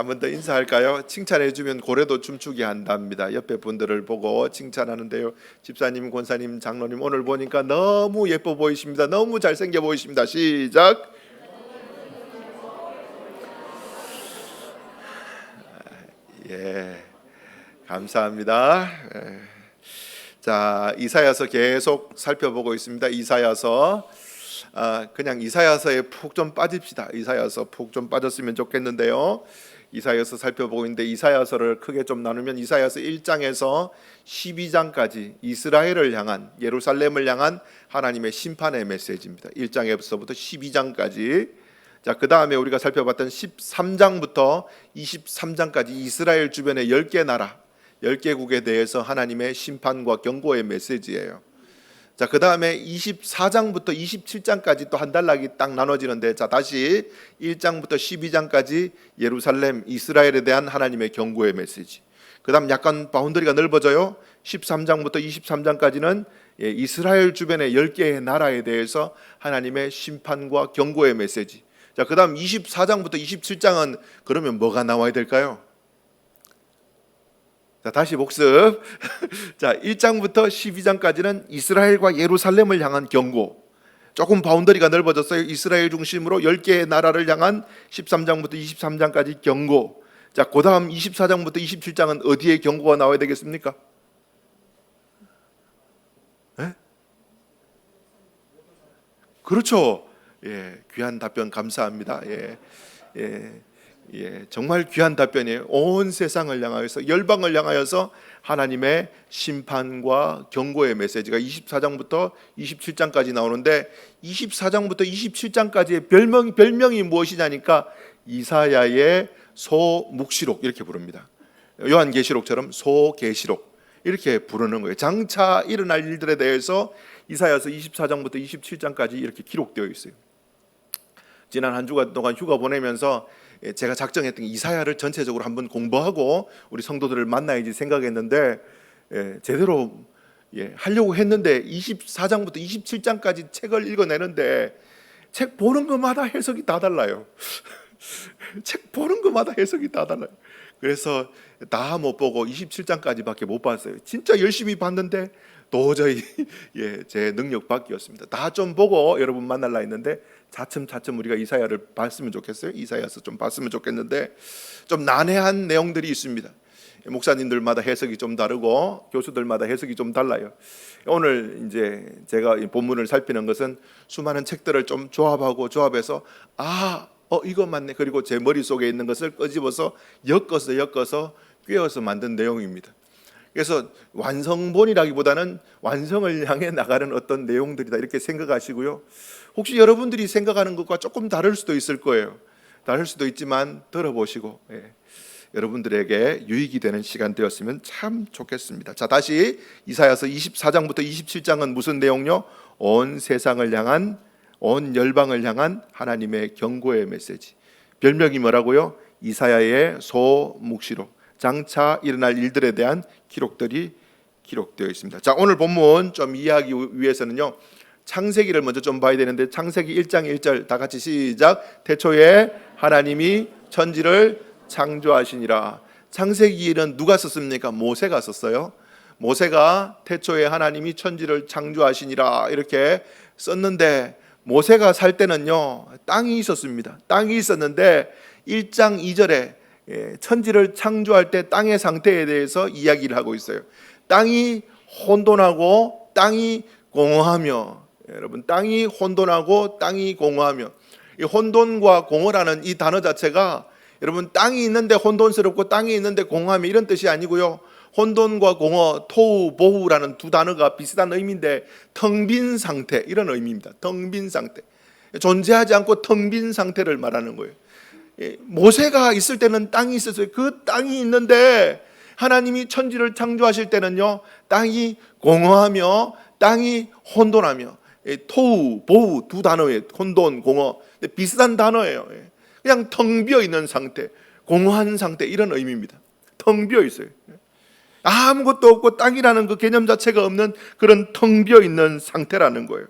한 번 더 인사할까요? 칭찬해주면 고래도 춤추게 한답니다. 옆에 분들을 보고 칭찬하는데요. 집사님, 권사님, 장로님 오늘 보니까 너무 예뻐 보이십니다. 너무 잘생겨 보이십니다. 시작. 예, 감사합니다. 자, 이사야서 계속 살펴보고 있습니다. 이사야서 그냥 이사야서에 푹 좀 빠집시다. 이사야서 푹 좀 빠졌으면 좋겠는데요. 이사야서 살펴보고 있는데 이사야서를 크게 좀 나누면 이사야서 1장에서 12장까지 이스라엘을 향한, 예루살렘을 향한 하나님의 심판의 메시지입니다. 1장에서부터 12장까지. 자, 그 다음에 우리가 살펴봤던 13장부터 23장까지 이스라엘 주변의 10개 나라, 10개국에 대해서 하나님의 심판과 경고의 메시지예요. 자, 그 다음에 24장부터 27장까지 또 한 단락이 딱 나눠지는데, 자, 다시 1장부터 12장까지 예루살렘, 이스라엘에 대한 하나님의 경고의 메시지. 그 다음 약간 바운더리가 넓어져요. 13장부터 23장까지는 이스라엘 주변의 10개의 나라에 대해서 하나님의 심판과 경고의 메시지. 자, 그 다음 24장부터 27장은 그러면 뭐가 나와야 될까요? 자, 다시 복습. 자, 1장부터 12장까지는 이스라엘과 예루살렘을 향한 경고. 조금 바운더리가 넓어졌어요. 이스라엘 중심으로 10개의 나라를 향한 13장부터 23장까지 경고. 자, 그 다음 24장부터 27장은 어디에 경고가 나와야 되겠습니까? 네? 그렇죠. 예, 귀한 답변 감사합니다. 정말 귀한 답변이에요. 온 세상을 향하여서, 열방을 향하여서 하나님의 심판과 경고의 메시지가 24장부터 27장까지 나오는데, 24장부터 27장까지의 별명이 무엇이냐니까 이사야의 소묵시록 이렇게 부릅니다. 요한계시록처럼 소계시록 이렇게 부르는 거예요. 장차 일어날 일들에 대해서 이사야서 24장부터 27장까지 이렇게 기록되어 있어요. 지난 한 주간 동안 휴가 보내면서 제가 작정했던 이사야를 전체적으로 한번 공부하고 우리 성도들을 만나야지 생각했는데, 제대로 하려고 했는데 24장부터 27장까지 책을 읽어내는데 책 보는 것마다 해석이 다 달라요. 책 보는 것마다 해석이 다 달라요. 그래서 다 못 보고 27장까지밖에 못 봤어요. 진짜 열심히 봤는데 도저히 제 능력 밖이었습니다. 다 좀 보고 여러분 만날라 했는데 차츰 우리가 이사야를 봤으면 좋겠어요. 이사야서 좀 봤으면 좋겠는데 좀 난해한 내용들이 있습니다. 목사님들마다 해석이 좀 다르고 교수들마다 해석이 좀 달라요. 오늘 이제 제가 이 본문을 살피는 것은 수많은 책들을 좀 조합해서 이거 맞네. 그리고 제 머릿속에 있는 것을 끄집어서 엮어서 꿰어서 만든 내용입니다. 그래서 완성본이라기보다는 완성을 향해 나가는 어떤 내용들이다 이렇게 생각하시고요. 혹시 여러분들이 생각하는 것과 조금 다를 수도 있을 거예요. 다를 수도 있지만 들어보시고 여러분들에게 유익이 되는 시간 되었으면 참 좋겠습니다. 자, 다시 이사야서 24장부터 27장은 무슨 내용요? 온 세상을 향한, 온 열방을 향한 하나님의 경고의 메시지. 별명이 뭐라고요? 이사야의 소묵시록. 장차 일어날 일들에 대한 기록들이 기록되어 있습니다. 자, 오늘 본문 좀 이해하기 위해서는요, 창세기를 먼저 좀 봐야 되는데, 창세기 1장 1절 다 같이 시작. 태초에 하나님이 천지를 창조하시니라. 창세기는 누가 썼습니까? 모세가 썼어요. 모세가 태초에 하나님이 천지를 창조하시니라 이렇게 썼는데, 모세가 살 때는요 땅이 있었습니다. 땅이 있었는데 1장 2절에 천지를 창조할 때 땅의 상태에 대해서 이야기를 하고 있어요. 땅이 혼돈하고 땅이 공허하며, 여러분, 땅이 혼돈하고 땅이 공허하며, 이 혼돈과 공허라는 이 단어 자체가 여러분 땅이 있는데 혼돈스럽고 땅이 있는데 공허하며 이런 뜻이 아니고요. 혼돈과 공허, 토우, 보후라는 두 단어가 비슷한 의미인데 텅 빈 상태 이런 의미입니다. 텅 빈 상태, 존재하지 않고 텅 빈 상태를 말하는 거예요. 모세가 있을 때는 땅이 있었어요. 그 땅이 있는데 하나님이 천지를 창조하실 때는요 땅이 공허하며 땅이 혼돈하며, 토우, 보후 두 단어예요. 혼돈, 공허 비슷한 단어예요. 그냥 텅 비어 있는 상태, 공허한 상태 이런 의미입니다. 텅 비어 있어요. 아무것도 없고 땅이라는 그 개념 자체가 없는 그런 텅 비어 있는 상태라는 거예요.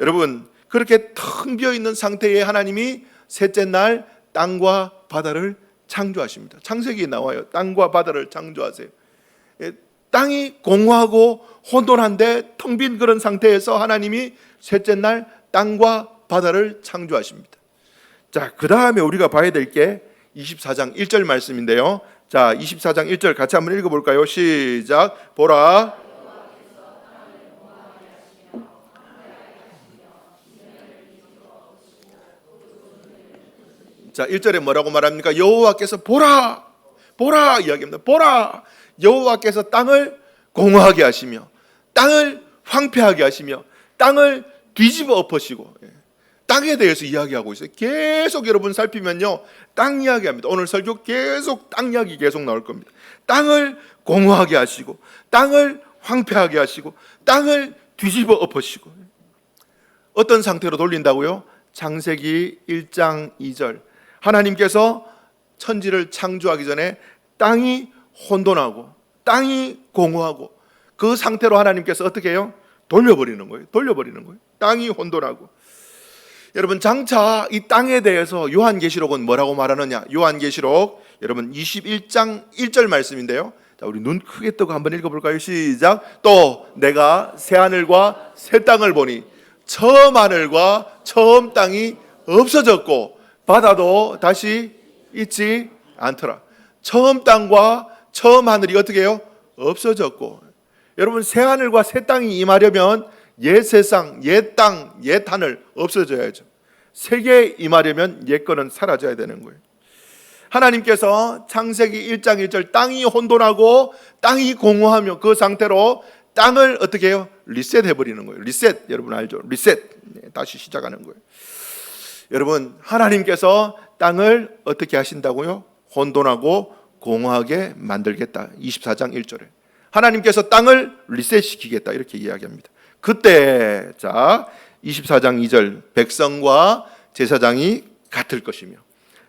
여러분, 그렇게 텅 비어 있는 상태에 하나님이 셋째 날 땅과 바다를 창조하십니다. 창세기에 나와요. 땅과 바다를 창조하세요. 땅이 공허하고 혼돈한데 텅 빈 그런 상태에서 하나님이 셋째 날 땅과 바다를 창조하십니다. 자, 그 다음에 우리가 봐야 될 게 24장 1절 말씀인데요. 자, 24장 1절 같이 한번 읽어볼까요? 시작. 보라. 자, 1절에 뭐라고 말합니까? 여호와께서 보라, 보라 이야기합니다. 보라, 여호와께서 땅을 공허하게 하시며 땅을 황폐하게 하시며 땅을 뒤집어 엎으시고, 땅에 대해서 이야기하고 있어요. 계속 여러분 살피면요, 땅 이야기합니다. 오늘 설교 계속 땅 이야기 계속 나올 겁니다. 땅을 공허하게 하시고 땅을 황폐하게 하시고 땅을 뒤집어 엎으시고. 어떤 상태로 돌린다고요? 창세기 1장 2절, 하나님께서 천지를 창조하기 전에 땅이 혼돈하고 땅이 공허하고 그 상태로 하나님께서 어떻게 해요? 돌려버리는 거예요. 돌려버리는 거예요. 땅이 혼돈하고. 여러분, 장차 이 땅에 대해서 요한계시록은 뭐라고 말하느냐? 요한계시록 여러분 21장 1절 말씀인데요. 자, 우리 눈 크게 뜨고 한번 읽어볼까요? 시작. 또 내가 새 하늘과 새 땅을 보니 처음 하늘과 처음 땅이 없어졌고 바다도 다시 있지 않더라. 처음 땅과 처음 하늘이 어떻게 해요? 없어졌고. 여러분, 새 하늘과 새 땅이 임하려면 옛 세상, 옛 땅, 옛 하늘 없어져야죠. 세계에 임하려면 옛 거는 사라져야 되는 거예요. 하나님께서 창세기 1장 1절 땅이 혼돈하고 땅이 공허하며 그 상태로 땅을 어떻게 해요? 리셋해버리는 거예요. 리셋, 여러분 알죠? 리셋, 다시 시작하는 거예요. 여러분, 하나님께서 땅을 어떻게 하신다고요? 혼돈하고 공허하게 만들겠다. 24장 1절에 하나님께서 땅을 리셋시키겠다 이렇게 이야기합니다. 그때 자 24장 2절, 백성과 제사장이 같을 것이며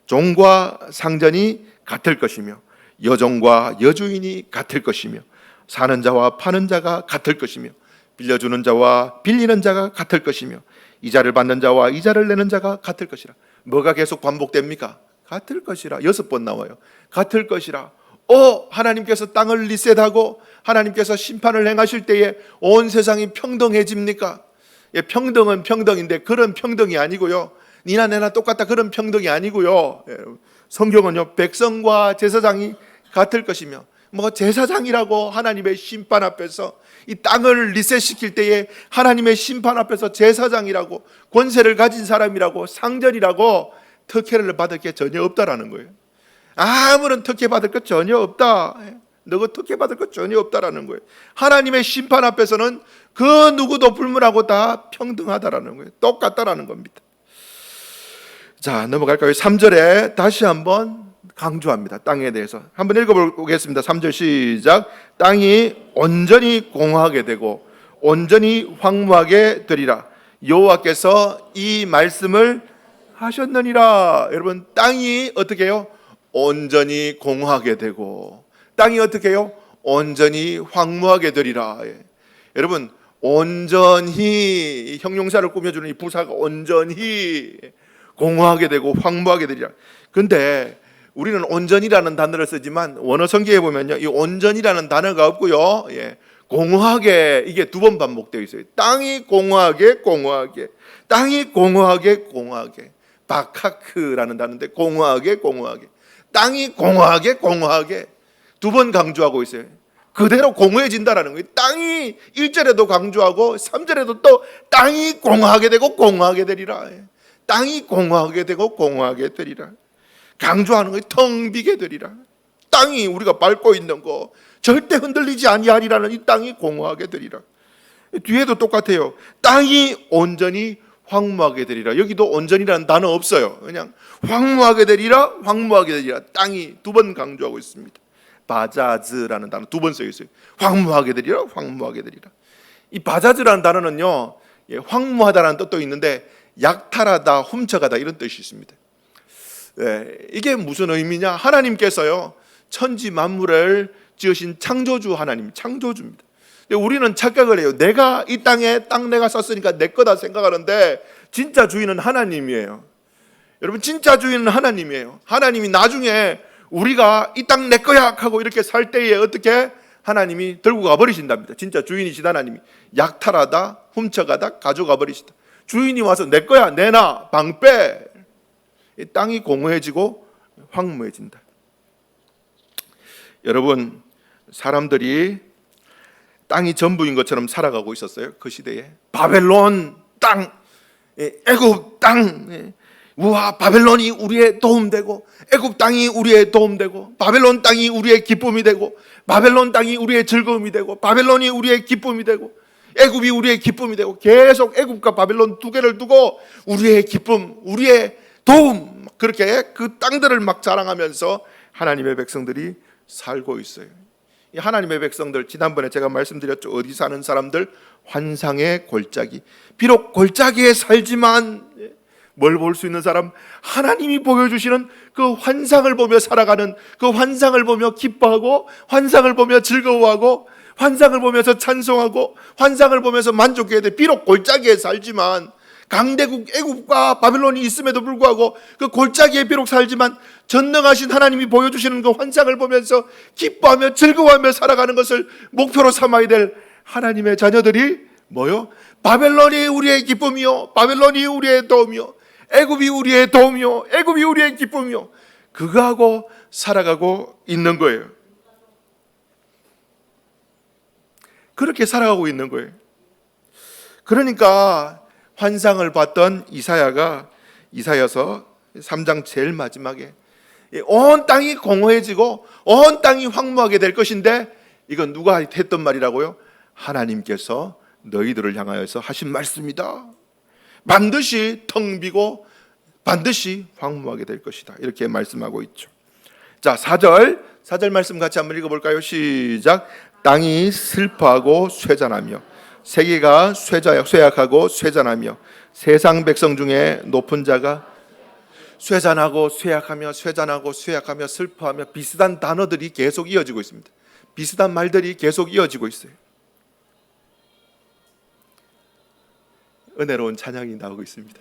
종과 상전이 같을 것이며 여종과 여주인이 같을 것이며 사는 자와 파는 자가 같을 것이며 빌려주는 자와 빌리는 자가 같을 것이며 이자를 받는 자와 이자를 내는 자가 같을 것이라. 뭐가 계속 반복됩니까? 같을 것이라. 6번 나와요. 같을 것이라. 하나님께서 땅을 리셋하고 하나님께서 심판을 행하실 때에 온 세상이 평등해집니까? 평등은 평등인데 그런 평등이 아니고요, 니나 내나 똑같다 그런 평등이 아니고요, 성경은요, 백성과 제사장이 같을 것이며, 뭐 제사장이라고 하나님의 심판 앞에서 이 땅을 리셋시킬 때에 하나님의 심판 앞에서 제사장이라고, 권세를 가진 사람이라고, 상전이라고 특혜를 받을 게 전혀 없다라는 거예요. 아무런 특혜 받을 것 전혀 없다. 너가 특혜 받을 것 전혀 없다라는 거예요. 하나님의 심판 앞에서는 그 누구도 불문하고 다 평등하다라는 거예요. 똑같다라는 겁니다. 자, 넘어갈까요? 3절에 다시 한번 강조합니다. 땅에 대해서 한번 읽어보겠습니다. 3절 시작. 땅이 온전히 공허하게 되고 온전히 황무하게 되리라. 여호와께서 이 말씀을 하셨느니라. 여러분, 땅이 어떻게 해요? 온전히 공허하게 되고 땅이 어떻게 해요? 온전히 황무하게 되리라. 여러분, 온전히 형용사를 꾸며주는 이 부사가 온전히 공허하게 되고 황무하게 되리라. 근데 우리는 온전이라는 단어를 쓰지만 원어 성경에 보면요, 이 온전이라는 단어가 없고요, 공허하게, 이게 2번 반복되어 있어요. 땅이 공허하게 공허하게, 땅이 공허하게 공허하게. 바카크라는 단어인데 공허하게 공허하게, 땅이 공허하게 공허하게 2번 강조하고 있어요. 그대로 공허해진다라는 거예요. 땅이 1절에도 강조하고 3절에도 또 땅이 공허하게 되고 공허하게 되리라. 땅이 공허하게 되고 공허하게 되리라. 강조하는 거예요. 텅 비게 되리라. 땅이 우리가 밟고 있는 거 절대 흔들리지 아니하리라는 이 땅이 공허하게 되리라. 뒤에도 똑같아요. 땅이 온전히 황무하게 되리라. 여기도 온전이라는 단어 없어요. 그냥 황무하게 되리라, 황무하게 되리라. 땅이 2번 강조하고 있습니다. 바자즈라는 단어 2번 써 있어요. 황무하게 되리라, 황무하게 되리라. 이 바자즈라는 단어는요, 황무하다라는 뜻도 있는데 약탈하다, 훔쳐가다 이런 뜻이 있습니다. 이게 무슨 의미냐? 하나님께서요, 천지 만물을 지으신 창조주 하나님, 창조주입니다. 우리는 착각을 해요. 내가 이 땅에 땅 내가 썼으니까 내 거다 생각하는데 진짜 주인은 하나님이에요. 여러분 진짜 주인은 하나님이에요. 하나님이 나중에 우리가 이 땅 내 거야 하고 이렇게 살 때에 어떻게 하나님이 들고 가버리신답니다. 진짜 주인이시다. 하나님이 약탈하다 훔쳐가다 가져가 버리시다. 주인이 와서 내 거야 내놔 방빼. 이 땅이 공허해지고 황무해진다. 여러분 사람들이 땅이 전부인 것처럼 살아가고 있었어요. 그 시대에 바벨론 땅, 애굽 땅, 우와 바벨론이 우리의 도움되고 애굽 땅이 우리의 도움되고 바벨론 땅이 우리의 기쁨이 되고 바벨론 땅이 우리의 즐거움이 되고 바벨론이 우리의 기쁨이 되고 애굽이 우리의 기쁨이 되고 계속 애굽과 바벨론 두 개를 두고 우리의 기쁨, 우리의 도움 그렇게 그 땅들을 막 자랑하면서 하나님의 백성들이 살고 있어요. 이 하나님의 백성들 지난번에 제가 말씀드렸죠. 어디 사는 사람들 환상의 골짜기. 비록 골짜기에 살지만 뭘 볼 수 있는 사람? 하나님이 보여주시는 그 환상을 보며 살아가는 그 환상을 보며 기뻐하고 환상을 보며 즐거워하고 환상을 보면서 찬송하고 환상을 보면서 만족해야 돼. 비록 골짜기에 살지만 강대국 애굽과 바벨론이 있음에도 불구하고 그 골짜기에 비록 살지만 전능하신 하나님이 보여주시는 그 환상을 보면서 기뻐하며 즐거워하며 살아가는 것을 목표로 삼아야 될 하나님의 자녀들이 뭐요? 바벨론이 우리의 기쁨이요 바벨론이 우리의 도움이요 애굽이 우리의 도움이요 애굽이 우리의 기쁨이요 그거하고 살아가고 있는 거예요. 그렇게 살아가고 있는 거예요. 그러니까 환상을 봤던 이사야서 3장 제일 마지막에 온 땅이 공허해지고 온 땅이 황무하게 될 것인데 이건 누가 했던 말이라고요? 하나님께서 너희들을 향하여서 하신 말씀이다. 반드시 텅 비고 반드시 황무하게 될 것이다. 이렇게 말씀하고 있죠. 자, 4절 말씀 같이 한번 읽어볼까요? 시작. 땅이 슬퍼하고 쇠잔하며 세계가 쇠약하고 쇠잔하며 세상 백성 중에 높은 자가 쇠잔하고 쇠약하며 쇠잔하고 쇠약하며 슬퍼하며 비슷한 단어들이 계속 이어지고 있습니다. 비슷한 말들이 계속 이어지고 있어요. 은혜로운 찬양이 나오고 있습니다.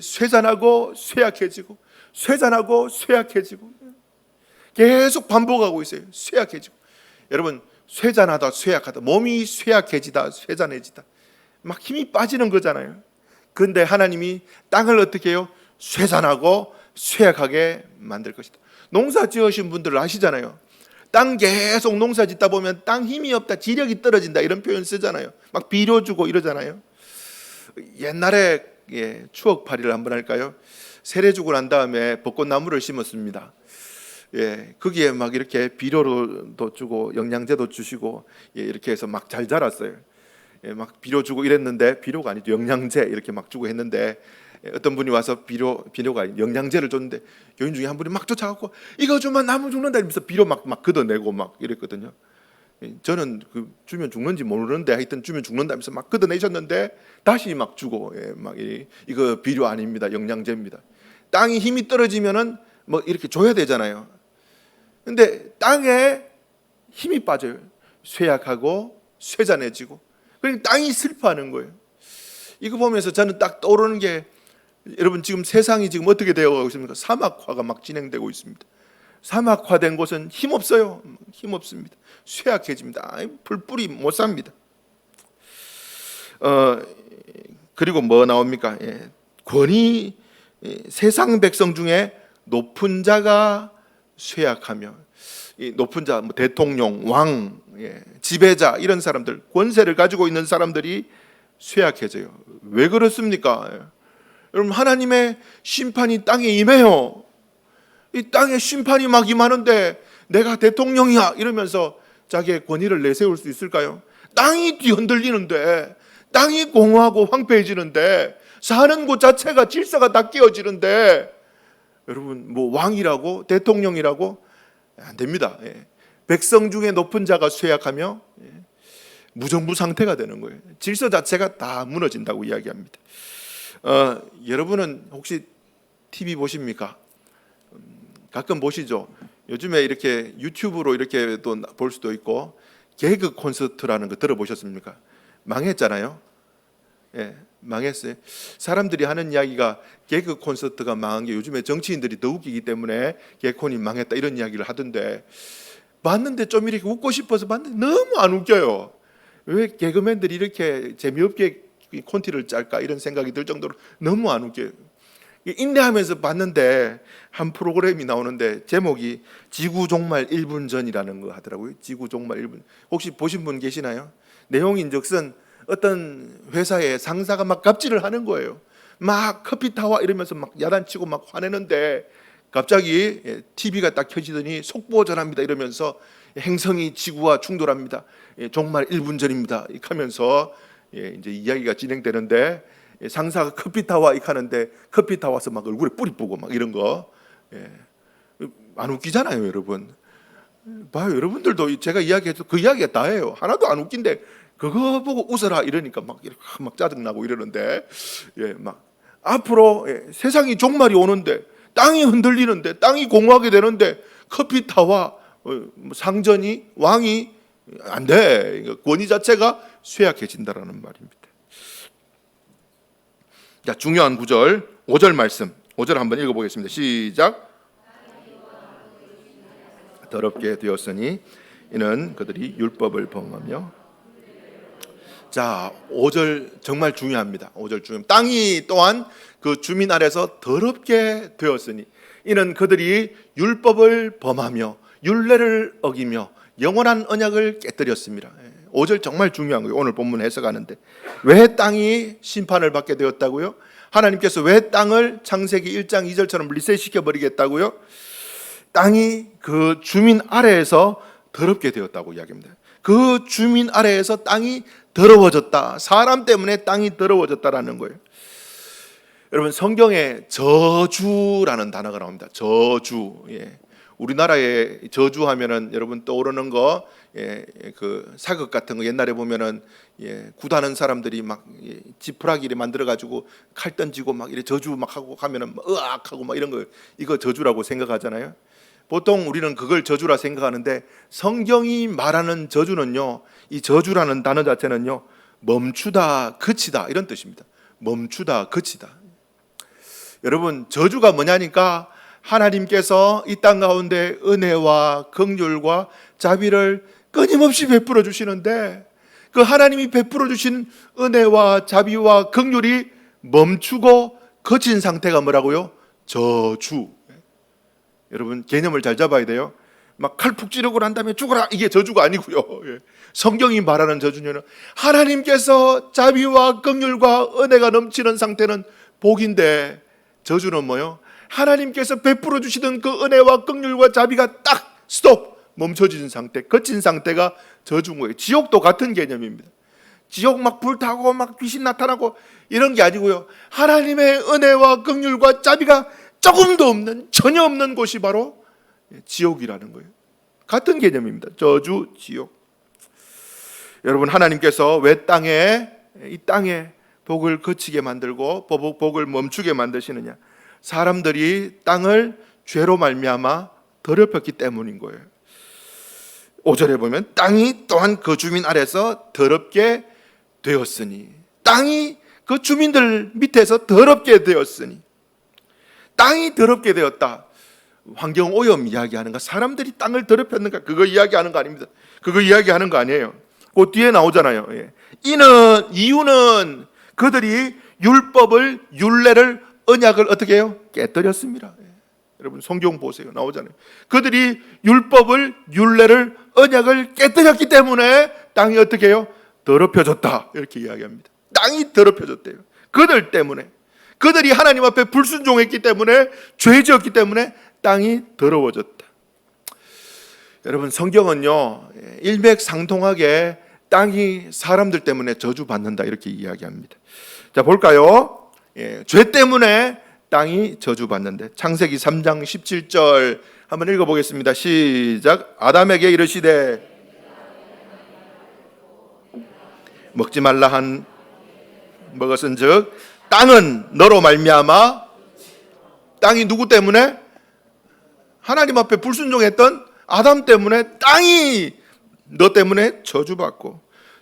쇠잔하고 쇠약해지고 쇠잔하고 쇠약해지고 계속 반복하고 있어요. 쇠약해지고. 여러분 쇠잔하다 쇠약하다 몸이 쇠약해지다 쇠잔해지다 막 힘이 빠지는 거잖아요. 그런데 하나님이 땅을 어떻게 해요? 쇠잔하고 쇠약하게 만들 것이다. 농사 지으신 분들 아시잖아요. 땅 계속 농사 짓다 보면 땅 힘이 없다 지력이 떨어진다 이런 표현 쓰잖아요. 막 비료 주고 이러잖아요. 옛날에 추억팔이를 한번 할까요? 세례 주고 난 다음에 벚꽃나무를 심었습니다. 거기에 막 이렇게 비료도 주고 영양제도 주시고 이렇게 해서 막 잘 자랐어요. 막 비료 주고 이랬는데 비료가 아니죠. 영양제 이렇게 막 주고 했는데 어떤 분이 와서 비료가 아니고 영양제를 줬는데 교인 중에 한 분이 막 쫓아가고 이거 주면 나무 죽는다 이러면서 비료 막 걷어내고 막 이랬거든요. 저는 그 주면 죽는지 모르는데 하여튼 주면 죽는다면서 막 걷어내셨는데 다시 막 주고 막 이거 비료 아닙니다. 영양제입니다. 땅이 힘이 떨어지면은 뭐 이렇게 줘야 되잖아요. 근데 땅에 힘이 빠져요. 쇠약하고 쇠잔해지고. 그러니까 땅이 슬퍼하는 거예요. 이거 보면서 저는 딱 떠오르는 게 여러분 지금 세상이 지금 어떻게 되어가고 있습니까? 사막화가 막 진행되고 있습니다. 사막화된 곳은 힘없어요. 힘없습니다. 쇠약해집니다. 풀뿌리 못 삽니다. 그리고 뭐 나옵니까? 권위 세상 백성 중에 높은 자가 쇠약하며 이 높은 자, 뭐 대통령, 왕, 지배자 이런 사람들 권세를 가지고 있는 사람들이 쇠약해져요. 왜 그렇습니까? 여러분 하나님의 심판이 땅에 임해요. 이 땅에 심판이 막 임하는데 내가 대통령이야 이러면서 자기의 권위를 내세울 수 있을까요? 땅이 뒤흔들리는데 땅이 공허하고 황폐해지는데 사는 곳 자체가 질서가 다 깨어지는데 여러분 뭐 왕이라고 대통령이라고 안 됩니다. 백성 중에 높은 자가 쇠약하며 무정부 상태가 되는 거예요. 질서 자체가 다 무너진다고 이야기합니다. 여러분은 혹시 TV 보십니까? 가끔 보시죠. 요즘에 이렇게 유튜브로 이렇게 또 볼 수도 있고 개그 콘서트라는 거 들어보셨습니까? 망했잖아요. 망했어요. 사람들이 하는 이야기가 개그 콘서트가 망한 게 요즘에 정치인들이 더 웃기기 때문에 개콘이 망했다 이런 이야기를 하던데, 봤는데 좀 이렇게 웃고 싶어서 봤는데 너무 안 웃겨요. 왜 개그맨들이 이렇게 재미없게 콘티를 짤까 이런 생각이 들 정도로 너무 안 웃겨요. 인내하면서 봤는데 한 프로그램이 나오는데 제목이 지구 종말 1분 전이라는 거 하더라고요. 지구 종말 1분. 혹시 보신 분 계시나요? 내용인즉슨 어떤 회사의 상사가 막 갑질을 하는 거예요. 막 커피 타와 이러면서 막 야단치고 막 화내는데 갑자기 TV가 딱 켜지더니 속보 전합니다 이러면서 행성이 지구와 충돌합니다. 종말 1분 전입니다. 이렇게 하면서 이제 이야기가 진행되는데 상사가 커피 타와 이렇게 하는데 커피 타와서 막 얼굴에 뿌리 뿌고 막 이런 거 안 웃기잖아요, 여러분. 봐요, 여러분들도 제가 이야기해도 그 이야기가 다예요. 하나도 안 웃긴데 그거 보고 웃어라 이러니까 막 짜증 나고 이러는데, 막 앞으로 세상이 종말이 오는데 땅이 흔들리는데 땅이 공허하게 되는데 커피 타와 상전이 왕이 안 돼. 권위 자체가 쇠약해진다라는 말입니다. 자, 중요한 구절 5절 말씀. 5절 한번 읽어보겠습니다. 시작. 더럽게 되었으니 이는 그들이 율법을 범하며. 자, 5절 정말 중요합니다. 5절 중요합니다. 땅이 또한 그 주민 아래서 더럽게 되었으니 이는 그들이 율법을 범하며 율례를 어기며 영원한 언약을 깨뜨렸습니다. 5절 정말 중요한 거예요. 오늘 본문 해석하는데 왜 땅이 심판을 받게 되었다고요? 하나님께서 왜 땅을 창세기 1장 2절처럼 리셋시켜 버리겠다고요? 땅이 그 주민 아래에서 더럽게 되었다고 이야기합니다. 그 주민 아래에서 땅이 더러워졌다. 사람 때문에 땅이 더러워졌다라는 거예요. 여러분, 성경에 저주라는 단어가 나옵니다. 저주. 우리나라에 저주하면은 여러분 떠오르는 거, 그 사극 같은 거 옛날에 보면은 굿하는 사람들이 막 지푸라기를 만들어 가지고 칼 던지고 막 이래 저주 막 하고 가면은 막 으악하고 막 이런 거, 이거 저주라고 생각하잖아요. 보통 우리는 그걸 저주라 생각하는데 성경이 말하는 저주는요, 이 저주라는 단어 자체는요, 멈추다, 그치다 이런 뜻입니다. 멈추다, 그치다. 여러분, 저주가 뭐냐니까 하나님께서 이 땅 가운데 은혜와 긍휼과 자비를 끊임없이 베풀어 주시는데 그 하나님이 베풀어 주신 은혜와 자비와 긍휼이 멈추고 거친 상태가 뭐라고요? 저주. 여러분, 개념을 잘 잡아야 돼요. 막 칼 푹 찌르고 난 다음에 죽어라, 이게 저주가 아니고요. 성경이 말하는 저주는 하나님께서 자비와 긍휼과 은혜가 넘치는 상태는 복인데, 저주는 뭐요? 하나님께서 베풀어 주시던 그 은혜와 긍휼과 자비가 딱 스톱 멈춰진 상태, 거친 상태가 저주인 거예요. 지옥도 같은 개념입니다. 지옥 막 불타고 막 귀신 나타나고 이런 게 아니고요, 하나님의 은혜와 긍휼과 자비가 조금도 없는, 전혀 없는 곳이 바로 지옥이라는 거예요. 같은 개념입니다. 저주, 지옥. 여러분, 하나님께서 왜 이 땅에 복을 그치게 만들고 복을 멈추게 만드시느냐? 사람들이 땅을 죄로 말미암아 더럽혔기 때문인 거예요. 5절에 보면 땅이 또한 그 주민 아래서 더럽게 되었으니, 땅이 그 주민들 밑에서 더럽게 되었으니, 땅이 더럽게 되었다. 환경 오염 이야기하는가? 사람들이 땅을 더럽혔는가? 그거 이야기하는 거 아닙니다. 그거 이야기하는 거 아니에요. 그 뒤에 나오잖아요. 이유는 그들이 율법을, 율례를, 언약을 어떻게 해요? 깨뜨렸습니다. 여러분, 성경 보세요. 나오잖아요. 그들이 율법을, 율례를, 언약을 깨뜨렸기 때문에 땅이 어떻게 해요? 더럽혀졌다. 이렇게 이야기합니다. 땅이 더럽혀졌대요. 그들 때문에. 그들이 하나님 앞에 불순종했기 때문에, 죄지었기 때문에 땅이 더러워졌다. 여러분, 성경은요, 일맥상통하게 땅이 사람들 때문에 저주받는다 이렇게 이야기합니다. 자, 볼까요? 죄 때문에 땅이 저주받는데, 창세기 3장 17절 한번 읽어보겠습니다. 시작. 아담에게 이르시되 먹지 말라 한 먹었은즉 땅은 너로 말미암아, 땅이 누구 때문에? 하나님 앞에 불순종했던 아담 때문에 땅이 너 때문에 저주받고,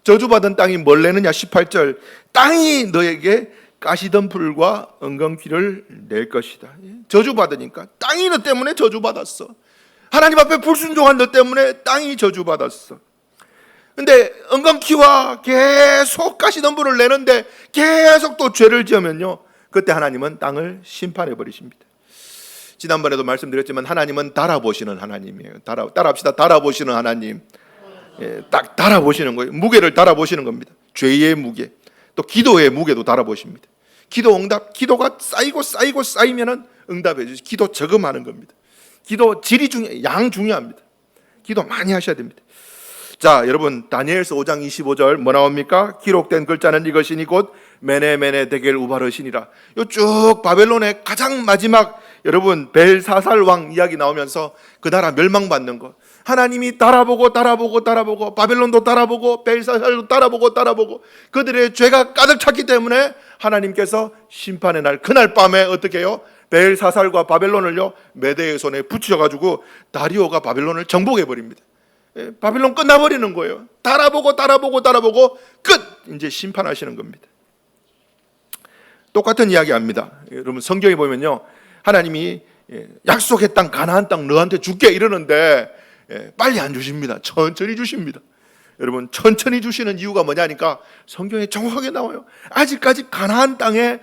저주받은 땅이 뭘 내느냐 18절 땅이 너에게 가시덤불과 엉겅퀴를 낼 것이다. 저주받으니까 땅이 너 때문에 저주받았어. 하나님 앞에 불순종한 너 때문에 땅이 저주받았어. 근데 엉겅퀴와 계속 가시덤불을 내는데 계속 또 죄를 지으면요, 그때 하나님은 땅을 심판해 버리십니다. 지난번에도 말씀드렸지만 하나님은 달아보시는 하나님이에요. 따라합시다. 달아보시는 하나님. 딱 달아보시는 거예요. 무게를 달아보시는 겁니다. 죄의 무게, 또 기도의 무게도 달아보십니다. 기도 응답, 기도가 쌓이고 쌓이면은 응답해 주시. 기도 저금하는 겁니다. 기도 질이 양 중요합니다. 기도 많이 하셔야 됩니다. 자, 여러분, 다니엘서 5장 25절 뭐 나옵니까? 기록된 글자는 이것이니 곧 메네메네 데겔 우바르시니라. 요 쭉 바벨론의 가장 마지막 여러분 벨사살 왕 이야기 나오면서 그 나라 멸망받는 것, 하나님이 달아보고 바벨론도 달아보고 벨사살도 달아보고 그들의 죄가 가득 찼기 때문에 하나님께서 심판의 날, 그날 밤에 어떻게 해요? 벨사살과 바벨론을요 메대의 손에 붙여가지고 다리오가 바벨론을 정복해 버립니다. 바벨론 끝나버리는 거예요. 달아보고 끝! 이제 심판하시는 겁니다. 똑같은 이야기 합니다. 여러분 성경에 보면요, 하나님이 약속의 땅 가나안 땅 너한테 줄게 이러는데 빨리 안 주십니다. 천천히 주십니다. 여러분 천천히 주시는 이유가 뭐냐니까 성경에 정확하게 나와요. 아직까지 가나안 땅에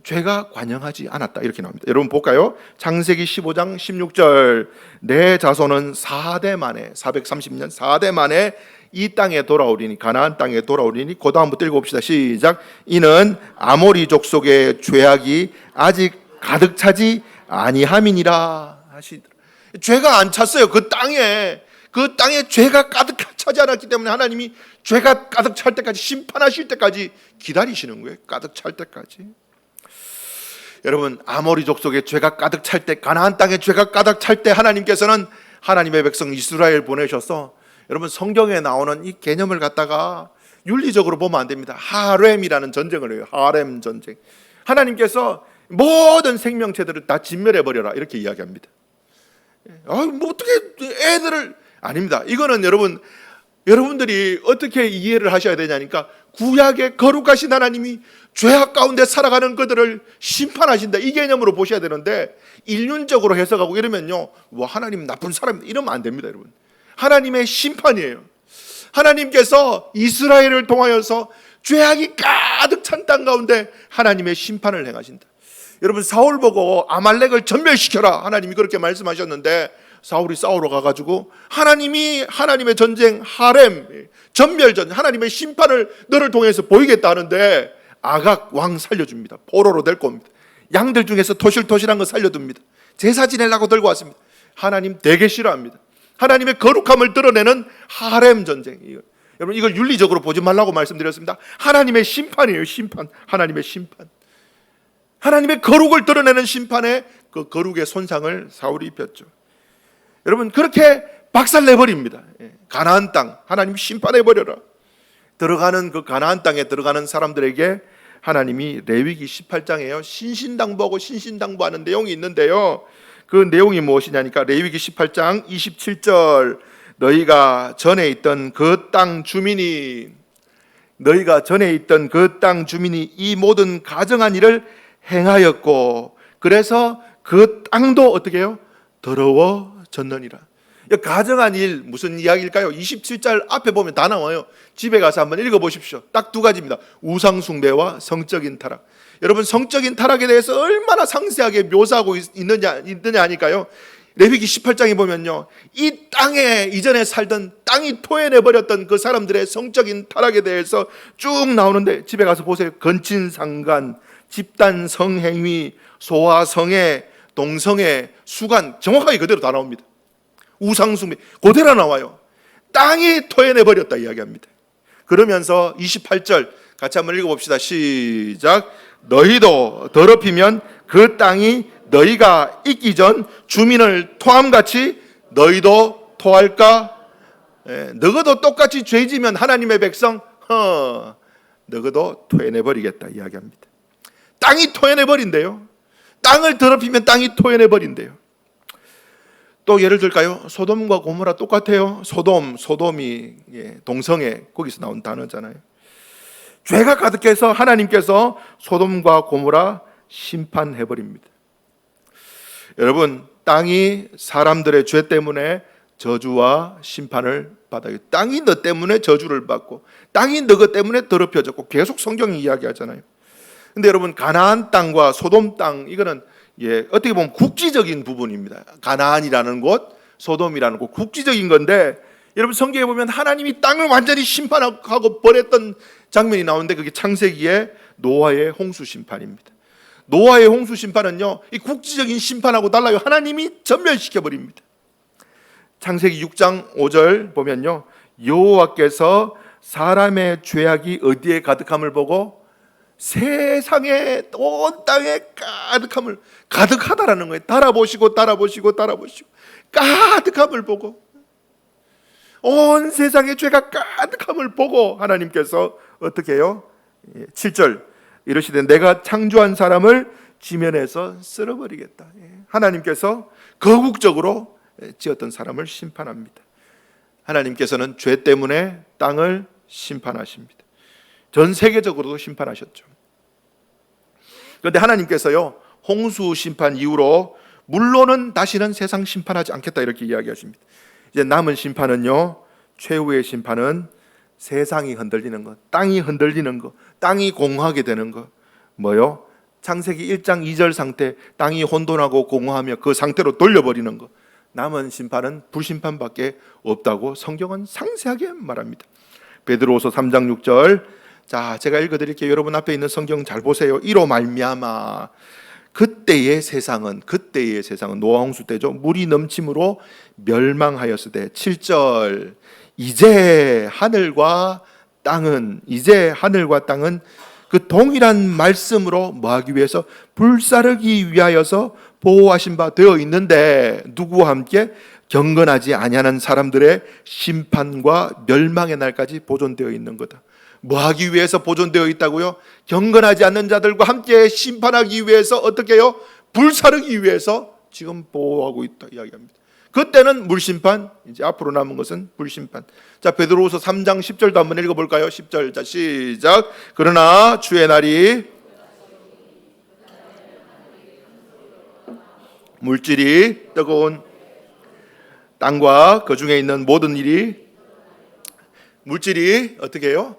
죄가 관영하지 않았다 이렇게 나옵니다. 여러분 볼까요? 창세기 15장 16절 내 자손은 4대 만에 430년 4대 만에 이 땅에 돌아오리니 가나안 땅에 돌아오리니 그 다음부터 읽어봅시다. 시작. 이는 아모리 족속의 죄악이 아직 가득 차지 아니함이니라 하시더라. 죄가 안 찼어요. 그 땅에 죄가 가득 차지 않았기 때문에 하나님이 죄가 가득 찰 때까지 심판하실 때까지 기다리시는 거예요. 가득 찰 때까지. 여러분 아모리 족속의 죄가 가득 찰 때, 가나안 땅에 죄가 가득 찰 때 하나님께서는 하나님의 백성 이스라엘 보내셔서, 여러분 성경에 나오는 이 개념을 갖다가 윤리적으로 보면 안 됩니다. 하렘이라는 전쟁을 해요. 하렘 전쟁. 하나님께서 모든 생명체들을 다 진멸해 버려라 이렇게 이야기합니다. 뭐 어떻게 애들을, 아닙니다. 이거는 여러분들이 어떻게 이해를 하셔야 되냐니까, 구약의 거룩하신 하나님이 죄악 가운데 살아가는 그들을 심판하신다 이 개념으로 보셔야 되는데, 인륜적으로 해석하고 이러면요, 뭐 하나님 나쁜 사람 이러면 안 됩니다. 여러분 하나님의 심판이에요. 하나님께서 이스라엘을 통하여서 죄악이 가득 찬 땅 가운데 하나님의 심판을 행하신다. 여러분 사울 보고 아말렉을 전멸시켜라 하나님이 그렇게 말씀하셨는데, 사울이 싸우러 가가지고 하나님의 전쟁 하렘 전멸전 하나님의 심판을 너를 통해서 보이겠다 하는데, 아각 왕 살려줍니다. 포로로 될 겁니다. 양들 중에서 토실토실한 거 살려둡니다. 제사 지내려고 들고 왔습니다. 하나님 되게 싫어합니다. 하나님의 거룩함을 드러내는 하렘 전쟁. 여러분 이걸 윤리적으로 보지 말라고 말씀드렸습니다. 하나님의 심판이에요. 심판. 하나님의 심판. 하나님의 거룩을 드러내는 심판에 그 거룩의 손상을 사울이 입혔죠. 여러분 그렇게 박살내버립니다. 가나안 땅 하나님 심판해버려라. 들어가는 그 가나안 땅에 들어가는 사람들에게 하나님이 레위기 18장에요 신신당부하고 신신당부하는 내용이 있는데요, 그 내용이 무엇이냐니까 레위기 18장 27절 너희가 전에 있던 그 땅 주민이 이 모든 가정한 일을 행하였고 그래서 그 땅도 어떻게 해요? 더러워졌느니라. 가정한 일 무슨 이야기일까요? 27절 앞에 보면 다 나와요. 집에 가서 한번 읽어보십시오. 딱 두 가지입니다. 우상숭배와 성적인 타락. 여러분 성적인 타락에 대해서 얼마나 상세하게 묘사하고 있느냐 하니까요, 레위기 18장에 보면요, 이 땅에 이전에 살던 땅이 토해내버렸던 그 사람들의 성적인 타락에 대해서 쭉 나오는데, 집에 가서 보세요. 건친상간, 집단 성행위, 소화성애, 동성애, 수간, 정확하게 그대로 다 나옵니다. 우상숭배 그대로 나와요. 땅이 토해내버렸다 이야기합니다. 그러면서 28절 같이 한번 읽어봅시다. 시작. 너희도 더럽히면 그 땅이 너희가 있기 전 주민을 토함같이 너희도 토할까? 너희도 똑같이 죄지면 하나님의 백성 너희도 토해내버리겠다 이야기합니다. 땅이 토해내버린대요. 땅을 더럽히면 땅이 토해내버린대요. 또 예를 들까요? 소돔과 고모라 똑같아요. 소돔이 동성애 거기서 나온 단어잖아요. 죄가 가득해서 하나님께서 소돔과 고모라 심판해 버립니다. 여러분, 땅이 사람들의 죄 때문에 저주와 심판을 받아요. 땅이 너 때문에 저주를 받고 땅이 너것 때문에 더럽혀졌고 계속 성경이 이야기하잖아요. 근데 여러분, 가나안 땅과 소돔 땅, 이거는 어떻게 보면 국지적인 부분입니다. 가나안이라는 곳, 소돔이라는 곳, 국지적인 건데, 여러분 성경에 보면 하나님이 땅을 완전히 심판하고 버렸던 장면이 나오는데, 그게 창세기의 노아의 홍수 심판입니다. 노아의 홍수 심판은요, 이 국지적인 심판하고 달라요. 하나님이 전멸시켜 버립니다. 창세기 6장 5절 보면요, 여호와께서 사람의 죄악이 어디에 가득함을 보고 세상에 온 땅에 가득하다라는 거예요. 달아보시고 가득함을 보고, 온 세상에 죄가 가득함을 보고 하나님께서 어떻게 해요? 7절 이러시되 내가 창조한 사람을 지면에서 쓸어버리겠다. 하나님께서 거국적으로 지었던 사람을 심판합니다. 하나님께서는 죄 때문에 땅을 심판하십니다. 전 세계적으로도 심판하셨죠. 그런데 하나님께서요, 홍수 심판 이후로 물론은 다시는 세상 심판하지 않겠다 이렇게 이야기하십니다. 이제 남은 심판은요, 최후의 심판은 세상이 흔들리는 것, 땅이 흔들리는 것, 땅이 공허하게 되는 것. 뭐요? 창세기 1장 2절 상태, 땅이 혼돈하고 공허하며 그 상태로 돌려버리는 것. 남은 심판은 불심판밖에 없다고 성경은 상세하게 말합니다. 베드로후서 3장 6절, 자, 제가 읽어드릴게요. 여러분 앞에 있는 성경 잘 보세요. 이로 말미암아 그때의 세상은 노아 홍수 때죠, 물이 넘침으로 멸망하였으되. 7절, 이제 하늘과 땅은 그 동일한 말씀으로 뭐하기 위해서? 불사르기 위하여서 보호하신 바 되어 있는데, 누구와 함께? 경건하지 아니하는 사람들의 심판과 멸망의 날까지 보존되어 있는 거다. 뭐하기 위해서 보존되어 있다고요? 경건하지 않는 자들과 함께 심판하기 위해서, 어떻게 해요? 불사르기 위해서 지금 보호하고 있다 이야기합니다. 그때는 물심판, 이제 앞으로 남은 것은 불심판. 자, 베드로후서 3장 10절도 한번 읽어볼까요? 10절, 자, 시작. 그러나 주의 날이 물질이 뜨거운 땅과 그 중에 있는 모든 일이, 물질이 어떻게 해요?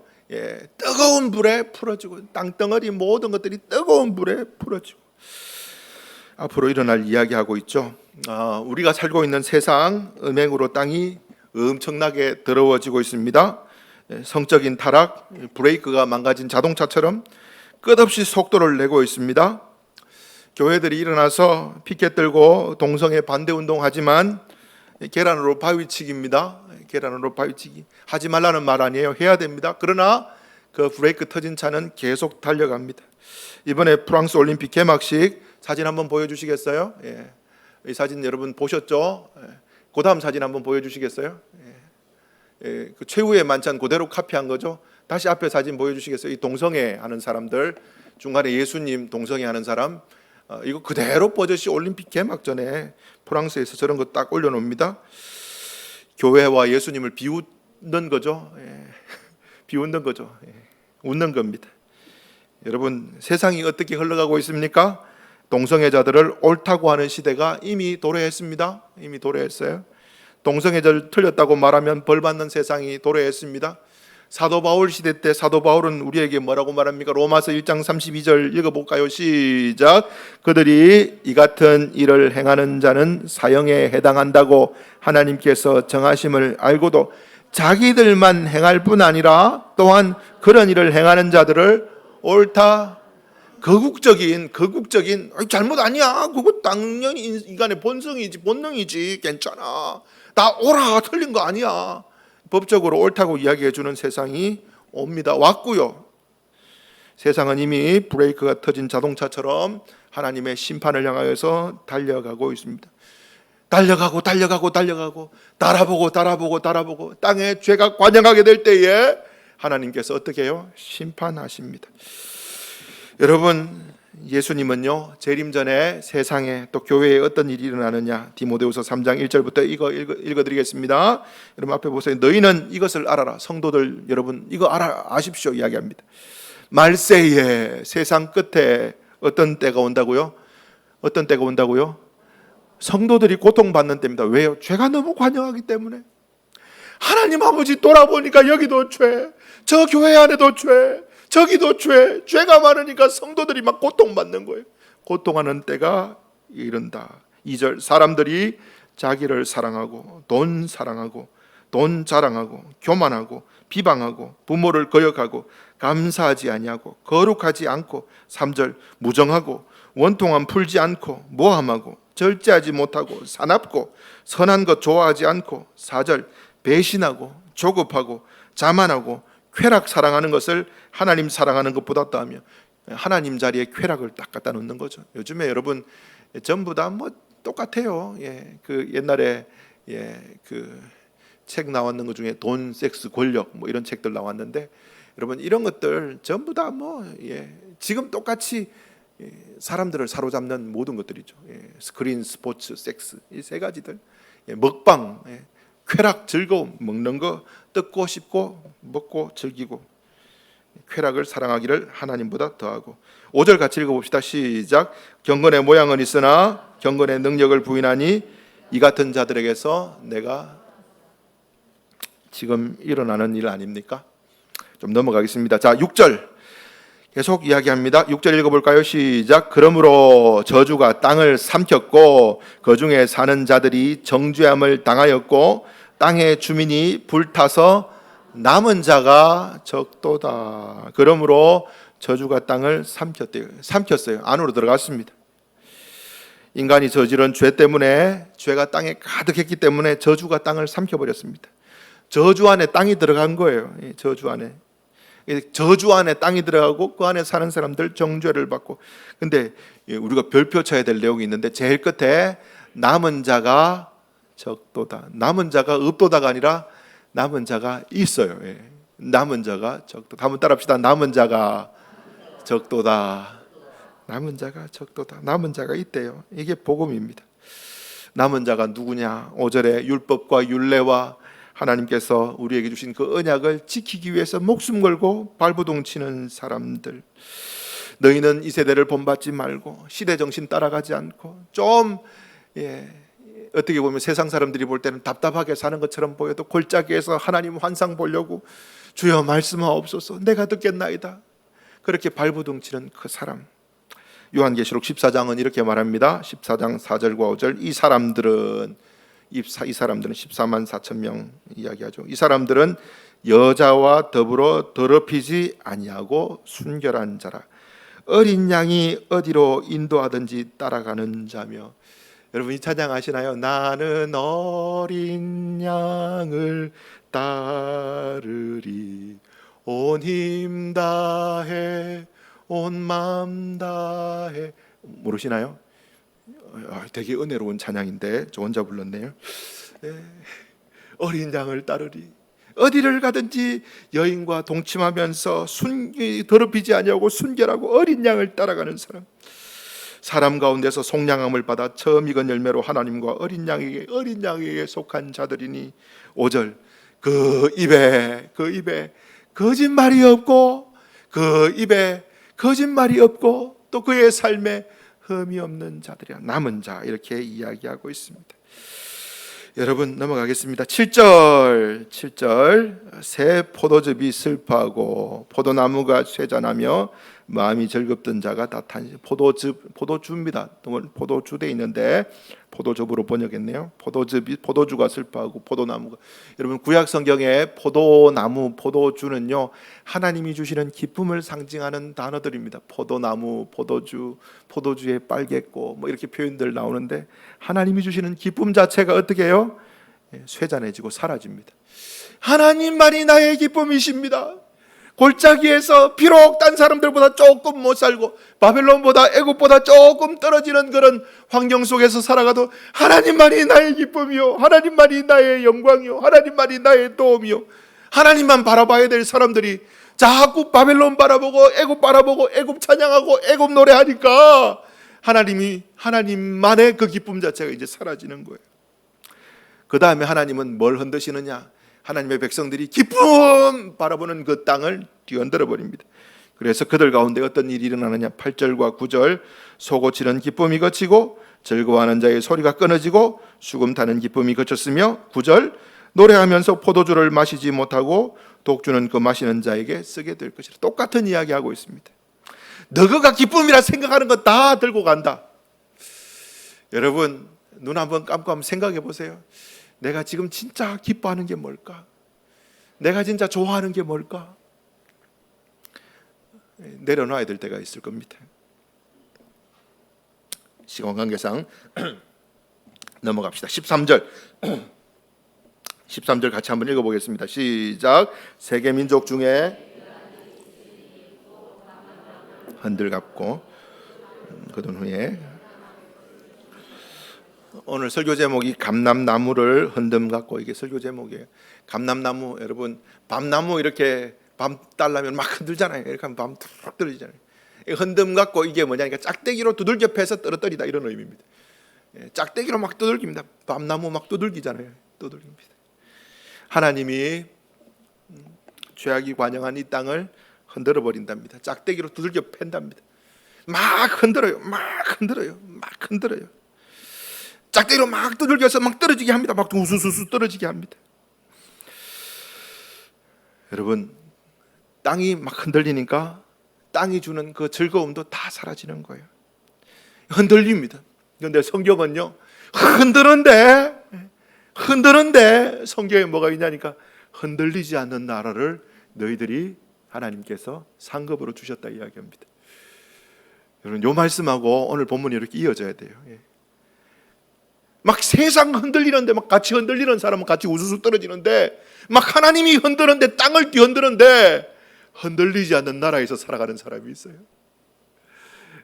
뜨거운 불에 풀어지고, 땅덩어리 모든 것들이 뜨거운 불에 풀어지고, 앞으로 일어날 이야기하고 있죠. 우리가 살고 있는 세상, 음행으로 땅이 엄청나게 더러워지고 있습니다. 성적인 타락, 브레이크가 망가진 자동차처럼 끝없이 속도를 내고 있습니다. 교회들이 일어나서 피켓 들고 동성애 반대 운동하지만 계란으로 바위치기입니다. 계란으로 바위치기 하지 말라는 말 아니에요. 해야 됩니다. 그러나 그 브레이크 터진 차는 계속 달려갑니다. 이번에 프랑스 올림픽 개막식 사진 한번 보여주시겠어요? 이 사진 여러분 보셨죠? 그 다음 사진 한번 보여주시겠어요? 그 최후의 만찬 그대로 카피한 거죠. 다시 앞에 사진 보여주시겠어요? 이 동성애 하는 사람들, 중간에 예수님 동성애 하는 사람, 이거 그대로 버젓이 올림픽 개막 전에 프랑스에서 저런 거 딱 올려놓습니다. 교회와 예수님을 비웃는 거죠. 비웃는 거죠. 웃는 겁니다. 여러분, 세상이 어떻게 흘러가고 있습니까? 동성애자들을 옳다고 하는 시대가 이미 도래했습니다. 이미 도래했어요. 동성애자를 틀렸다고 말하면 벌받는 세상이 도래했습니다. 사도 바울 시대 때 사도 바울은 우리에게 뭐라고 말합니까? 로마서 1장 32절 읽어볼까요? 시작. 그들이 이 같은 일을 행하는 자는 사형에 해당한다고 하나님께서 정하심을 알고도 자기들만 행할 뿐 아니라 또한 그런 일을 행하는 자들을 옳다, 거국적인 잘못 아니야, 그거 당연히 인간의 본성이지, 본능이지, 괜찮아, 다 옳아, 틀린 거 아니야, 법적으로 옳다고 이야기해 주는 세상이 옵니다. 왔고요. 세상은 이미 브레이크가 터진 자동차처럼 하나님의 심판을 향하여서 달려가고 있습니다. 달려가고 달아보고 땅에 죄가 관영하게 될 때에 하나님께서 어떻게 해요? 심판하십니다. 여러분, 예수님은요 재림 전에 세상에 또 교회에 어떤 일이 일어나느냐, 디모데후서 3장 1절부터 이거 읽어드리겠습니다. 여러분 앞에 보세요. 너희는 이것을 알아라. 성도들 여러분 이거 아십시오 이야기합니다. 말세에 세상 끝에 어떤 때가 온다고요? 어떤 때가 온다고요? 성도들이 고통받는 때입니다. 왜요? 죄가 너무 관영하기 때문에. 하나님 아버지 돌아보니까 여기도 죄, 저 교회 안에도 죄, 저기도 죄, 죄가 많으니까 성도들이 막 고통받는 거예요. 고통하는 때가 이른다. 2절 사람들이 자기를 사랑하고 돈 사랑하고 돈 자랑하고 교만하고 비방하고 부모를 거역하고 감사하지 아니하고 거룩하지 않고 3절 무정하고 원통함 풀지 않고 모함하고 절제하지 못하고 사납고 선한 것 좋아하지 않고 4절 배신하고 조급하고 자만하고 쾌락 사랑하는 것을 하나님 사랑하는 것보다 더하며 하나님 자리에 쾌락을 딱 갖다 놓는 거죠. 요즘에 여러분 전부 다 뭐 똑같아요. 그 옛날에 그 책 나왔는 것 중에 돈, 섹스, 권력 뭐 이런 책들 나왔는데 여러분 이런 것들 전부 다 뭐 지금 똑같이 사람들을 사로잡는 모든 것들이죠. 스크린, 스포츠, 섹스 이 세 가지들, 먹방, 쾌락, 즐거움, 먹는 거 뜯고 씹고 먹고 즐기고 쾌락을 사랑하기를 하나님보다 더하고 5절 같이 읽어봅시다. 시작. 경건의 모양은 있으나 경건의 능력을 부인하니 이 같은 자들에게서 내가 지금 일어나는 일 아닙니까? 좀 넘어가겠습니다. 자, 6절 계속 이야기합니다. 6절 읽어볼까요? 시작. 그러므로 저주가 땅을 삼켰고 그 중에 사는 자들이 정죄함을 당하였고 땅의 주민이 불타서 남은 자가 적도다. 그러므로 저주가 땅을 삼켰어요. 안으로 들어갔습니다. 인간이 저지른 죄 때문에 죄가 땅에 가득했기 때문에 저주가 땅을 삼켜버렸습니다. 저주 안에 땅이 들어간 거예요. 저주 안에. 저주 안에 땅이 들어가고 그 안에 사는 사람들 정죄를 받고. 근데 우리가 별표 쳐야 될 내용이 있는데 제일 끝에 남은 자가 적도다. 남은 자가 없도다가 아니라 남은 자가 있어요. 남은 자가 적도다. 한번 따라합시다. 남은 자가 적도다. 남은 자가 적도다. 남은 자가 있대요. 이게 복음입니다. 남은 자가 누구냐? 5절에 율법과 율례와 하나님께서 우리에게 주신 그 언약을 지키기 위해서 목숨 걸고 발버둥치는 사람들. 너희는 이 세대를 본받지 말고 시대 정신 따라가지 않고 좀 어떻게 보면 세상 사람들이 볼 때는 답답하게 사는 것처럼 보여도 골짜기에서 하나님 환상 보려고 주여 말씀하옵소서 내가 듣겠나이다. 그렇게 발버둥치는 그 사람. 요한계시록 14장은 이렇게 말합니다. 14장 4절과 5절 이 사람들은 14만 4천 명 이야기하죠. 이 사람들은 여자와 더불어 더럽히지 아니하고 순결한 자라. 어린 양이 어디로 인도하든지 따라가는 자며. 여러분 이 찬양 아시나요? 나는 어린 양을 따르리 온 힘 다해 온 마음 다해. 모르시나요? 되게 은혜로운 찬양인데 저 혼자 불렀네요. 어린 양을 따르리 어디를 가든지 여인과 동침하면서 더럽히지 아니하고 순결하고 어린 양을 따라가는 사람 가운데서 속량함을 받아 처음 익은 열매로 하나님과 어린 양에게 속한 자들이니. 5절 그 입에 거짓말이 없고 또 그의 삶에 흠이 없는 자들이야. 남은 자 이렇게 이야기하고 있습니다. 여러분 넘어가겠습니다. 7절 새 포도즙이 슬퍼하고 포도나무가 쇠잔하며 마음이 즐겁던 자가 다 탄식. 포도주입니다. 포도주 돼 있는데 포도즙으로 번역했네요. 포도주가 슬퍼하고 포도나무가. 여러분 구약 성경에 포도나무, 포도주는요 하나님이 주시는 기쁨을 상징하는 단어들입니다. 포도나무, 포도주의 빨갰고 뭐 이렇게 표현들 나오는데 하나님이 주시는 기쁨 자체가 어떻게 해요? 쇠잔해지고 사라집니다. 하나님만이 나의 기쁨이십니다. 골짜기에서 비록 딴 사람들보다 조금 못 살고 바벨론보다 애굽보다 조금 떨어지는 그런 환경 속에서 살아가도 하나님만이 나의 기쁨이요, 하나님만이 나의 영광이요, 하나님만이 나의 도움이요, 하나님만 바라봐야 될 사람들이 자꾸 바벨론 바라보고 애굽 바라보고 애굽 찬양하고 애굽 노래하니까 하나님만의 그 기쁨 자체가 이제 사라지는 거예요. 그 다음에 하나님은 뭘 흔드시느냐? 하나님의 백성들이 기쁨 바라보는 그 땅을 뒤흔들어 버립니다. 그래서 그들 가운데 어떤 일이 일어나느냐? 8절과 9절, 소고치는 기쁨이 그치고 즐거워하는 자의 소리가 끊어지고 수금 타는 기쁨이 그쳤으며, 9절, 노래하면서 포도주를 마시지 못하고 독주는 그 마시는 자에게 쓰게 될 것이라. 똑같은 이야기하고 있습니다. 너가 기쁨이라 생각하는 거 다 들고 간다. 여러분 눈 한번 감고 한번 생각해 보세요. 내가 지금 진짜 기뻐하는 게 뭘까? 내가 진짜 좋아하는 게 뭘까? 내려놔야 될 때가 있을 겁니다. 시간 관계상 넘어갑시다. 13절 13절 같이 한번 읽어보겠습니다. 시작. 세계 민족 중에 흔들갑고 거둔 후에, 오늘 설교 제목이 감람나무를 흔듦 같고, 이게 설교 제목이에요. 감람나무, 여러분 밤나무 이렇게 밤 달라면 막 흔들잖아요. 이렇게 하면 밤 툭 떨어지잖아요. 흔듦 같고 이게 뭐냐니까 짝대기로 두들겨 패서 떨어뜨리다 이런 의미입니다. 짝대기로 막 두들깁니다. 밤나무 막 두들기잖아요. 두들깁니다. 하나님이 죄악이 관영한 이 땅을 흔들어 버린답니다. 짝대기로 두들겨 팬답니다. 막 흔들어요. 막 흔들어요. 막 흔들어요. 짝대기로 막 두들겨서 막 떨어지게 합니다. 막 우수수수 떨어지게 합니다. 여러분 땅이 막 흔들리니까 땅이 주는 그 즐거움도 다 사라지는 거예요. 흔들립니다. 그런데 성경은요, 흔드는데 성경에 뭐가 있냐니까 흔들리지 않는 나라를 너희들이 하나님께서 상급으로 주셨다 이야기합니다. 여러분 요 말씀하고 오늘 본문이 이렇게 이어져야 돼요. 막 세상 흔들리는데 막 같이 흔들리는 사람은 같이 우수수 떨어지는데, 막 하나님이 흔드는데 땅을 뒤흔드는데 흔들리지 않는 나라에서 살아가는 사람이 있어요.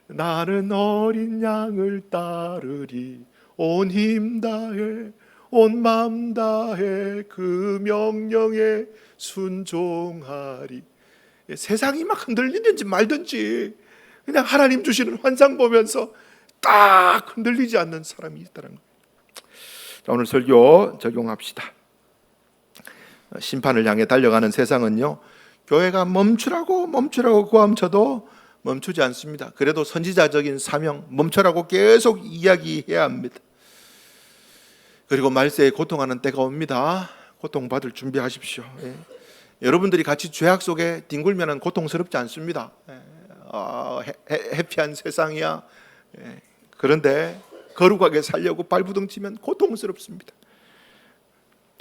나는 어린 양을 따르리, 온 힘 다해 온 마음 다해 그 명령에 순종하리. 세상이 막 흔들리든지 말든지 그냥 하나님 주시는 환상 보면서 딱 흔들리지 않는 사람이 있다는 거예요. 자, 오늘 설교 적용합시다. 심판을 향해 달려가는 세상은요, 교회가 멈추라고 고함쳐도 멈추지 않습니다. 그래도 선지자적인 사명, 멈추라고 계속 이야기해야 합니다. 그리고 말세에 고통하는 때가 옵니다. 고통받을 준비하십시오. 여러분들이 같이 죄악 속에 뒹굴면 고통스럽지 않습니다. 해피한 세상이야. 그런데 거룩하게 살려고 발부둥치면 고통스럽습니다.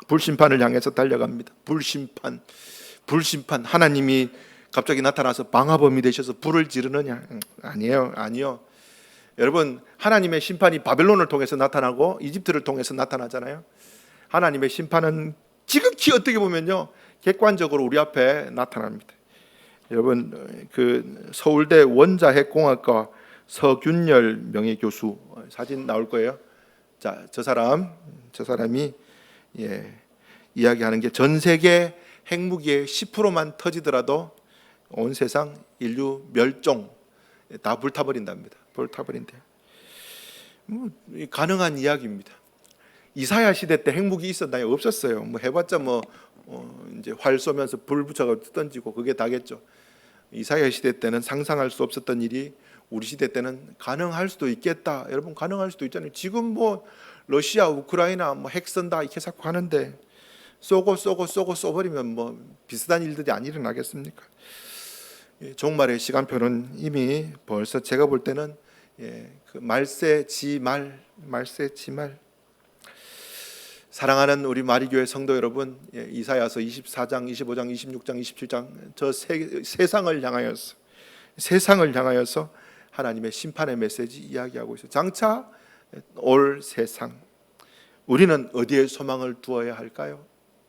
불심판을 향해서 달려갑니다. 불심판. 하나님이 갑자기 나타나서 방화범이 되셔서 불을 지르느냐? 아니요. 여러분 하나님의 심판이 바벨론을 통해서 나타나고 이집트를 통해서 나타나잖아요. 하나님의 심판은 지극히 어떻게 보면요, 객관적으로 우리 앞에 나타납니다. 여러분 그 서울대 원자핵공학과 서균열 명예교수 사진 나올 거예요. 자, 저 사람이 이야기하는 게 전 세계 핵무기의 10%만 터지더라도 온 세상 인류 멸종 다 불타버린답니다. 불타버린대요. 가능한 이야기입니다. 이사야 시대 때 핵무기 있었나요? 없었어요. 해봤자 이제 활 쏘면서 불 붙여서 던지고 그게 다겠죠. 이사야 시대 때는 상상할 수 없었던 일이 우리 시대 때는 가능할 수도 있겠다. 여러분 가능할 수도 있잖아요. 지금 러시아, 우크라이나 핵 쏜다 이렇게 자꾸 하는데 쏘고 쏘버리면 비슷한 일들이 안 일어나겠습니까? 종말의 시간표는 이미 벌써 제가 볼 때는 그 말세 지말. 사랑하는 우리 마리교회 성도 여러분, 이사야서 24장, 25장, 26장, 27장 저 세상을 향하여서 하나님의 심판의 메시지 이야기하고 있어요. 장차 올 세상, 우리는 어디에 소망을 두어야 할까요?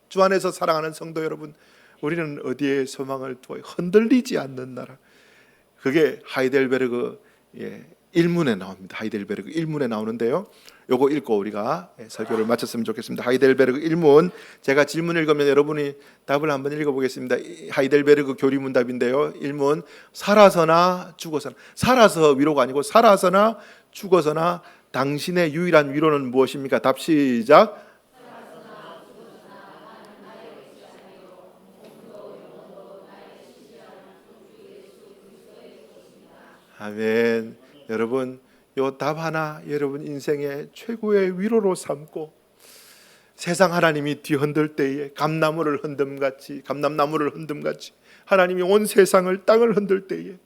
주 안에서 사랑하는 성도 여러분, 우리는 어디에 소망을 두어야? 흔들리지 않는 나라. 그게 하이델베르그 일문에 나옵니다. 하이델베르크 일문에 나오는데요. 요거 읽고 우리가 설교를 마쳤으면 좋겠습니다. 하이델베르크 일문, 제가 질문 읽으면 여러분이 답을 한번 읽어보겠습니다. 하이델베르크 교리문답인데요. 일문, 살아서나 죽어서나, 살아서 위로가 아니고 살아서나 죽어서나 당신의 유일한 위로는 무엇입니까? 답 시작. 아멘. 여러분, 요 답 하나 여러분 인생의 최고의 위로로 삼고, 세상 하나님이 뒤흔들 때에 감나무를 흔듦같이 하나님이 온 세상을 땅을 흔들 때에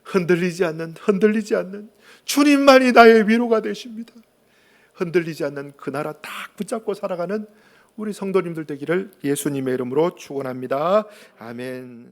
흔들리지 않는 주님만이 나의 위로가 되십니다. 흔들리지 않는 그 나라 딱 붙잡고 살아가는 우리 성도님들 되기를 예수님의 이름으로 축원합니다. 아멘.